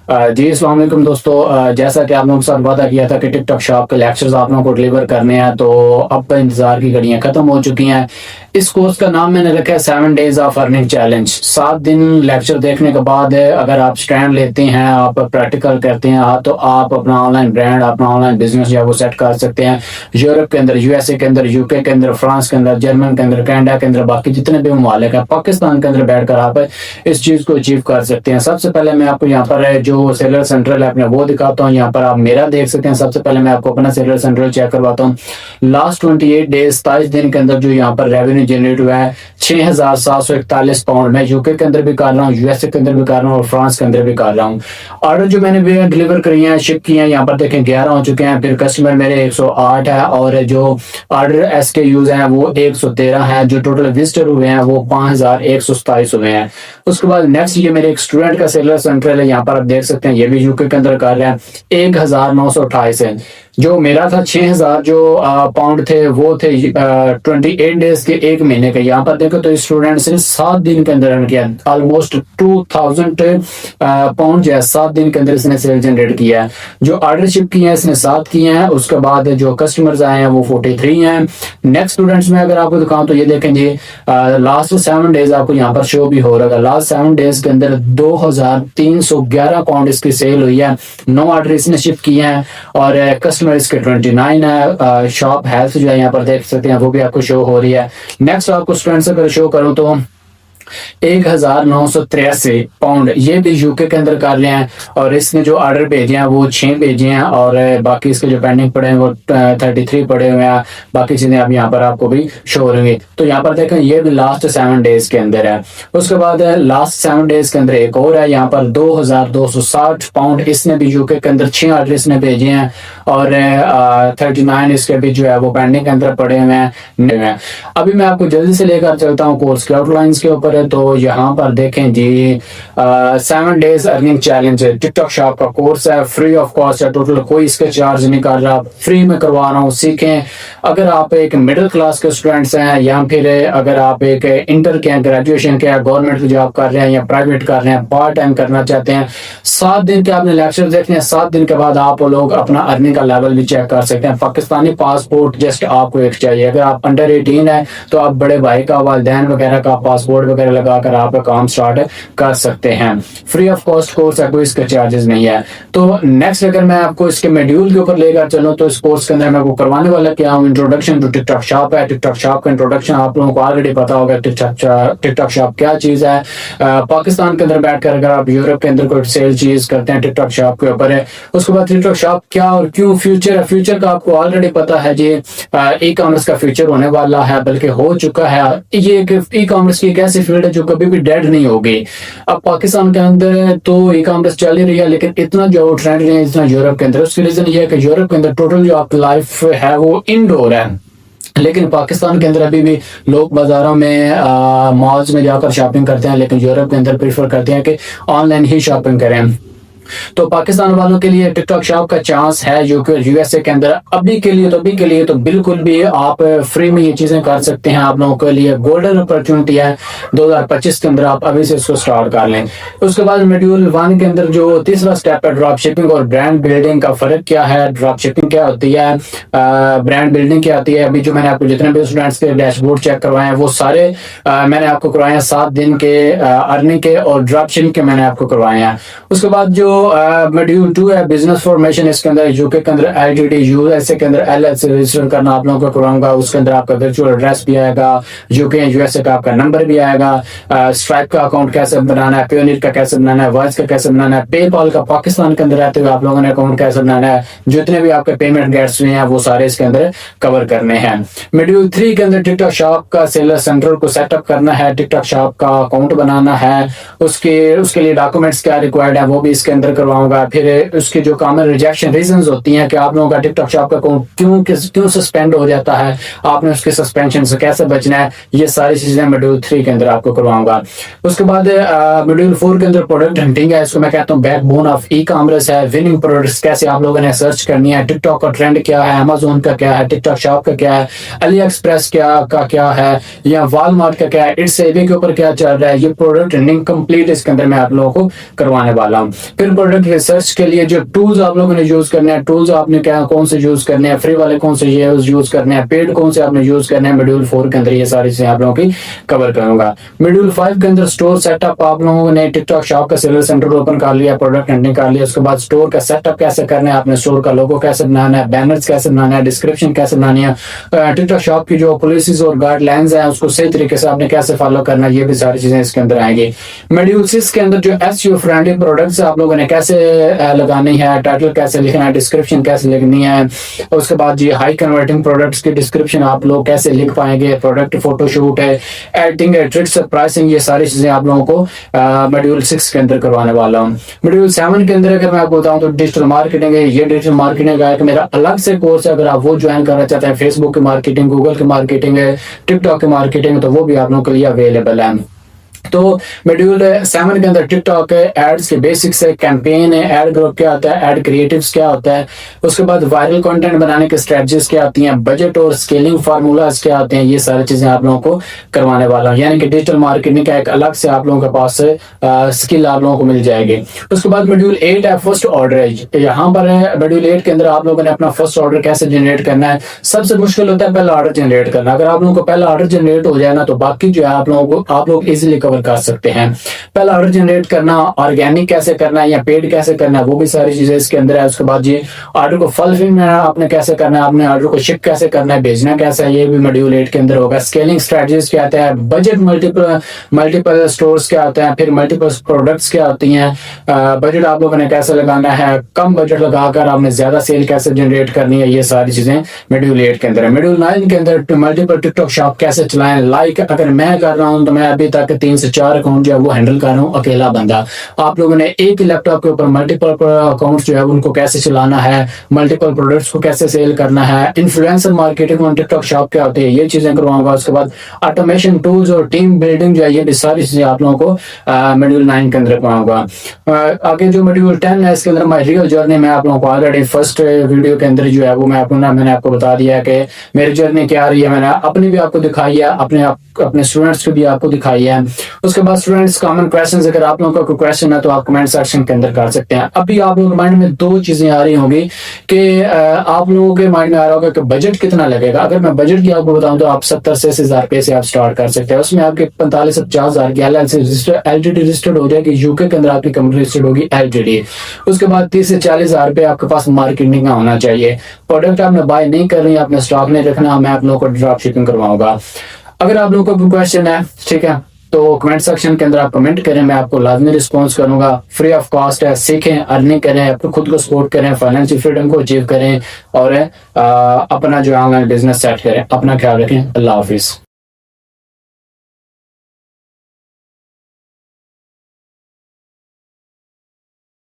जी अस्सलाम वालेकुम दोस्तों। जैसा कि आप लोगों के साथ वादा किया था कि टिकटॉक शॉप के लेक्चर्स आप लोगों को डिलीवर करने हैं, तो अब इंतज़ार की घड़ियां ख़त्म हो चुकी हैं। इस कोर्स का नाम मैंने रखा है 7 डेज ऑफ अर्निंग चैलेंज। 7 दिन लेक्चर देखने के बाद अगर आप स्टैंड लेते हैं, आप प्रैक्टिकल करते हैं, तो आप अपना ऑनलाइन ब्रांड, अपना ऑनलाइन बिजनेस जो है वो सेट कर सकते हैं। यूरोप के अंदर, यूएसए के अंदर, यूके के अंदर, फ्रांस के अंदर, जर्मन के अंदर, कनाडा के अंदर, बाकी जितने भी ममालिक हैं, पाकिस्तान के अंदर बैठकर आप इस चीज़ को अचीव कर सकते हैं। सबसे पहले मैं आपको यहाँ पर जो सेलर सेंट्रल है अपने वो दिखाता हूँ। यहाँ पर आप मेरा देख सकते हैं। सबसे पहले मैं आपको अपना सेलर सेंट्रल चेक करवाता हूँ। लास्ट 28 डेज 27 दिन के अंदर जो यहाँ पर रेवेन्यू जनरेट हुआ है 6,741 पाउंड। मैं यूके के अंदर भी कर रहा हूँ, यूएसए के अंदर भी कर रहा हूँ और फ्रांस के अंदर भी कर रहा हूँ। ऑर्डर जो मैंने डिलीवर करी है, शिप किए हैं, यहाँ पर देखें 11 हो चुके हैं। फिर कस्टमर मेरे 108 है और जो ऑर्डर SKUs हैं वो 113 है। जो टोटल विजिटर हुए हैं वो 5,127 हुए हैं। उसके बाद नेक्स्ट ये मेरे एक स्टूडेंट का सेलर सेंट्रल है। यहाँ पर आप देख सकते हैं, ये भी यूके के अंदर कर रहे हैं। 1,928 है। जो मेरा था 6,000 जो पाउंड थे वो थे 28 डेज के, एक महीने के। यहाँ पर देखो तो स्टूडेंट्स ने 7 दिन के अंदर अर्न किया, ऑलमोस्ट 2,000 पाउंड जो है 7 दिन के अंदर इसने सेल जनरेट किया है। जो ऑर्डर शिप किए हैं इसने 7 किए हैं। उसके बाद जो कस्टमर्स आए हैं वो 43 हैं। नेक्स्ट स्टूडेंट्स में अगर आपको दिखाऊं तो ये देखें जी, लास्ट 7 डेज आपको यहाँ पर शो भी हो रहा है। लास्ट 7 डेज के अंदर 2,311 पाउंड इसकी सेल हुई है। 9 ऑर्डर इसने शिप किए हैं और कस्टमर इसके 29 है। शॉप हेल्थ जो है यहाँ पर देख सकते हैं वो भी आपको शो हो रही है। नेक्स्ट आपको स्टूडेंट्स अगर शो करूं तो 1,983 पाउंड ये भी यूके के अंदर कर रहे हैं और इसने जो ऑर्डर भेजे हैं वो 6 भेजे हैं और बाकी इसके जो पेंडिंग पड़े हैं वो 33 पड़े हुए हैं। बाकी चीजें अब यहाँ पर आपको भी शो हो रही। तो यहाँ पर देखें ये भी लास्ट 7 डेज के अंदर है। उसके बाद लास्ट 7 डेज के अंदर एक और है, यहाँ पर 2,260 पाउंड इसने भी यूके के अंदर 6 ऑर्डर इसने भेजे हैं और 39 इसके भी जो है वो पेंडिंग के अंदर पड़े हुए हैं। अभी मैं आपको जल्दी से लेकर चलता हूँ कोर्स के आउटलाइंस के ऊपर। तो यहाँ पर देखें जी, 7 डेज अर्निंग चैलेंज है, टिकटॉक शॉप का कोर्स है, फ्री ऑफ कॉस्ट है। टोटल कोई इसके चार्ज नहीं कर रहा, फ्री में करवा रहा हूँ। सीखें। अगर आप एक मिडिल क्लास के स्टूडेंट्स हैं या फिर अगर आप एक इंटर के ग्रेजुएशन के गवर्नमेंट की जॉब कर रहे हैं या प्राइवेट कर रहे हैं, पार्ट टाइम करना चाहते हैं, 7 दिन के आपने लेक्चर देखने हैं। 7 दिन के बाद आप लोग अपना अर्निंग का लेवल भी चेक कर सकते हैं। पाकिस्तानी पासपोर्ट जस्ट आपको एक चाहिए। अगर आप अंडर 18 है तो आप बड़े भाई का, वालिदैन वगैरह का पासपोर्ट वगैरह लगाकर आप काम स्टार्ट कर सकते हैं। फ्री ऑफ कॉस्ट कोर्स है, कोई इसका चार्जेस नहीं है। तो नेक्स्ट अगर मैं आपको इसके मॉड्यूल के ऊपर लेकर चलूं तो इस कोर्स के अंदर मैं आपको करवाने वाला क्या हूं, इंट्रोडक्शन टू टिकटॉक शॉप है। टिकटॉक शॉप का इंट्रोडक्शन आप लोगों को ऑलरेडी पता होगा। टिकटॉक शॉप क्या चीज है। पाकिस्तान के अंदर बैठकर अगर आप यूरोप के अंदर कोई सेल चीज करते हैं टिकटॉक शॉप के ऊपर है। उसके बाद टिकटॉक शॉप क्या और क्यों फ्यूचर है। फ्यूचर का आपको ऑलरेडी पता है जी, ई कॉमर्स का फ्यूचर होने वाला है, बल्कि हो चुका है। ये ई कॉमर्स की एक ऐसी फील्ड है जो कभी भी डेड नहीं होगी। अब पाकिस्तान के अंदर तो ई कॉमर्स चल ही रही है, लेकिन इतना जो ट्रेंड नहीं है जितना यूरोप के अंदर। उसकी रीजन ये है कि यूरोप के अंदर टोटल जो आपकी लाइफ है वो इंडोर है, लेकिन पाकिस्तान के अंदर अभी भी लोग बाजारों में मॉल्स में जाकर शॉपिंग करते हैं, लेकिन यूरोप के अंदर प्रेफर करते हैं कि ऑनलाइन ही शॉपिंग करें। तो पाकिस्तान वालों के लिए टिकटॉक शॉप का चांस है यूएसए के अंदर। अभी के लिए तो बिल्कुल भी आप फ्री में ये चीजें कर सकते हैं। आप लोगों के लिए गोल्डन अपॉर्चुनिटी है 2025 के अंदर, आप अभी से इसको स्टार्ट कर लें। उसके बाद मॉड्यूल 1 के अंदर जो तीसरा स्टेप है, ड्रॉप शिपिंग और ब्रांड बिल्डिंग का फर्क क्या है, ड्रॉप शिपिंग क्या होती है, ब्रांड बिल्डिंग क्या होती है। अभी जो मैंने आपको जितने भी स्टूडेंट्स के डैशबोर्ड चेक करवाए हैं वो सारे मैंने आपको करवाए हैं 7 दिन के अर्निंग के और ड्रॉप शिपिंग के मैंने आपको करवाए हैं। उसके बाद जो मॉड्यूल 2 है बिजनेस फॉर्मेशन, इसके अंदर यूके के अंदर LTD, यूएसए के अंदर LLC रजिस्टर करना आप लोगों को करवाऊंगा। उसके अंदर आपका वर्चुअल एड्रेस भी आएगा, यूके यूएसए का आपका नंबर भी आएगा, स्ट्राइप का अकाउंट कैसे बनाना है, पेयोनियर का कैसे बनाना है, वॉइस का कैसे बनाना है, पेपाल का पाकिस्तान के अंदर रहते हुए आप लोगों ने अकाउंट कैसे बनाना है। जितने भी आपके पेमेंट गेट्स हैं वो सारे इसके अंदर कवर करने हैं। मॉड्यूल 3 के अंदर टिकटॉक शॉप का सेलर सेंट्रल को सेटअप करना है, टिकटॉक शॉप का अकाउंट बनाना है, उसके लिए डॉक्यूमेंट्स क्या रिक्वायर्ड है वो भी इसके अंदर करवाऊंगा। फिर उसके जो कॉमन रिजेक्शन रीजंस होती हैं कि आप लोगों का टिकटॉक शॉप का अकाउंट क्यों सस्पेंड हो जाता है, आपने उसके सस्पेंशन से कैसे बचना है, ये सारी चीजें मॉड्यूल 3 के अंदर आपको करवाऊंगा। उसके बाद मॉड्यूल 4 के अंदर प्रोडक्ट हंटिंग है, इसको मैं कहता हूँ बैकबोन ऑफ ई कॉमर्स है। विनिंग प्रोडक्ट्स कैसे आप लोगों ने सर्च करनी है, टिकटॉक का ट्रेंड क्या है, अमेजोन का क्या है, टिकटॉक शॉप का क्या है, अली एक्सप्रेस क्या है, या वॉलमार्ट का क्या है, इट्स एवी के ऊपर क्या चल रहा है। ये प्रोडक्ट हंटिंग कंप्लीट इसके अंदर मैं आप लोगों को करवाने वाला हूँ। फिर प्रोडक्ट रिसर्च के लिए जो टूल्स आप लोगों ने यूज करने हैं, टूल्स आपने क्या कौन से यूज करने हैं, फ्री वाले कौन से यूज करने हैं, पेड कौन से आपने यूज करने हैं, मॉड्यूल 4 के अंदर ये सारी चीजें आप लोगों की कवर करूंगा। मॉड्यूल 5 के अंदर स्टोर सेटअप, आप लोगों ने टिकटॉक शॉप का सेलर सेंटर ओपन कर लिया, प्रोडक्ट हंटिंग कर लिया, उसके बाद स्टोर का सेटअप कैसे करना है, आपने स्टोर का लोगो कैसे बनाना है, बैनर्स कैसे बनाना है, डिस्क्रिप्शन कैसे बनानी है, टिकटॉक शॉप की जो पॉलिसीज और गाइडलाइंस हैं उसको सही तरीके से आपने कैसे फॉलो करना है, ये भी सारी चीजें इसके अंदर आएंगी। मॉड्यूल 6 के अंदर जो एसईओ फ्रेंडली प्रोडक्ट्स आप लोगों ने कैसे लगानी है, टाइटल कैसे लिखना है, डिस्क्रिप्शन कैसे लिखनी है, उसके बाद जी हाई कन्वर्टिंग प्रोडक्ट्स की डिस्क्रिप्शन आप लोग कैसे लिख पाएंगे, प्रोडक्ट फोटोशूट है, एडिटिंग है, ट्रिक्स, प्राइसिंग, ये सारी चीजें आप लोगों को मॉड्यूल 6 के अंदर करवाने वाला हूँ। मॉड्यूल 7 के अंदर अगर मैं आपको बताऊं तो डिजिटल मार्केटिंग है। ये डिजिटल मार्केटिंग का एक मेरा अलग से कोर्स है, अगर आप वो ज्वाइन करना चाहते हैं, फेसबुक की मार्केटिंग, गूगल की मार्केटिंग है, टिकटॉक की मार्केटिंग, तो वो भी आप लोगों के लिए अवेलेबल है। तो मॉड्यूल 7 के अंदर टिकटॉक है, एड्स के बेसिक्स है, कैंपेन है, एड ग्रुप क्या होता है, एड क्रिएटिव्स क्या होता है, उसके बाद वायरल कंटेंट बनाने की स्ट्रेटजीज क्या होती हैं, बजट और स्केलिंग फार्मूलाज क्या होते हैं, ये सारी चीजें आप लोगों को करवाने वाला हूं। यानी कि डिजिटल मार्केटिंग का एक अलग से आप लोगों के पास स्किल आप लोगों को मिल जाएगी। उसके बाद मॉड्यूल 8 है फर्स्ट ऑर्डर है। यहाँ पर है मॉड्यूल 8 के अंदर आप लोगों ने अपना फर्स्ट ऑर्डर कैसे जनरेट करना है। सबसे मुश्किल होता है पहला ऑर्डर जनरेट करना। अगर आप लोगों को पहला ऑर्डर जनरेट हो जाए ना, तो बाकी जो है आप लोगों को आप लोग इजिली कवर कर सकते हैं। पहला ऑर्डर जनरेट करना, ऑर्गेनिक कैसे करना है या पेड कैसे करना है, वो भी सारी चीजें इसके अंदर है। उसके बाद ये ऑर्डर को फुलफिल आपने कैसे करना है, आपने ऑर्डर को शिप कैसे करना है, भेजना कैसे है, ये भी मॉड्यूल 8 के अंदर होगा। स्केलिंग स्ट्रेटजीज क्या आता है, बजट मल्टीपल स्टोर्स क्या होते हैं, फिर मल्टीपल प्रोडक्ट्स क्या होती हैं, बजट आप लोगों ने कैसे लगाना है, कम बजट लगाकर आपने ज्यादा सेल कैसे जनरेट करनी है, ये सारी चीजें मॉड्यूल 8 के अंदर है। मॉड्यूल 9 के अंदर मल्टीपल टिकटॉक शॉप कैसे चलाएं। लाइक अगर मैं कर रहा हूं तो मैं अभी तक 3 से 4 अकाउंट जो है वो हैंडल कर रहा हूं अकेला बंदा। आप लोगों ने एक ही लैपटॉप के ऊपर मल्टीपल अकाउंट्स जो है उनको कैसे चलाना है, मल्टीपल प्रोडक्ट्स को कैसे सेल करना है, इन्फ्लुएंसर मार्केटिंग और टिकटॉक शॉप क्या होती है, ये चीजें करवाऊंगा। उसके बाद ऑटोमेशन टूल्स और टीम बिल्डिंग जो है, ये भी सारी चीजें आप लोगों को मॉड्यूल 9 के अंदर करवाऊंगा। आगे जो मॉड्यूल 10 है इसके अंदर माय रियल जर्नी में आप लोगों को ऑलरेडी फर्स्ट वीडियो के अंदर जो है वो मैंने आपको बता दिया है कि मेरी जर्नी क्या रही है। मैंने अपनी भी आपको दिखाई है, अपने स्टूडेंट्स को भी आपको दिखाई है। उसके बाद स्टूडेंट्स कॉमन क्वेश्चंस, अगर आप लोगों का कोई क्वेश्चन है तो आप कमेंट सेक्शन के अंदर कर सकते हैं। अभी आप लोगों के माइंड में दो चीजें आ रही होंगी कि आप लोगों के माइंड में आ रहा होगा कि बजट कितना लगेगा। अगर मैं बजट की आपको बताऊं तो आप 70 से 80,000 रुपए से आप स्टार्ट कर सकते हैं। उसमें आपके 45 से 50,000 की एलटीडी रजिस्टर्ड हो जाएगी, यूके के अंदर आपकी कंपनी रजिस्टर्ड होगी एलटीडी। उसके बाद 30 से 40,000 रुपए आपके पास मार्केटिंग का होना चाहिए। प्रोडक्ट आपने बाय नहीं कर रही, आपने स्टॉक नहीं रखना, मैं आप लोगों को ड्रॉप शिपिंग करवाऊंगा। अगर आप लोगों को कोई क्वेश्चन है, ठीक है, तो कमेंट सेक्शन के अंदर आप कमेंट करें, मैं आपको लाजमी रिस्पॉन्स करूंगा। फ्री ऑफ कॉस्ट है, सीखें, अर्निंग करें, अपने खुद को सपोर्ट करें, फाइनेंशियल फ्रीडम को अचीव करें और अपना जो ऑनलाइन बिजनेस सेट करें। अपना ख्याल रखें। अल्लाह हाफिज।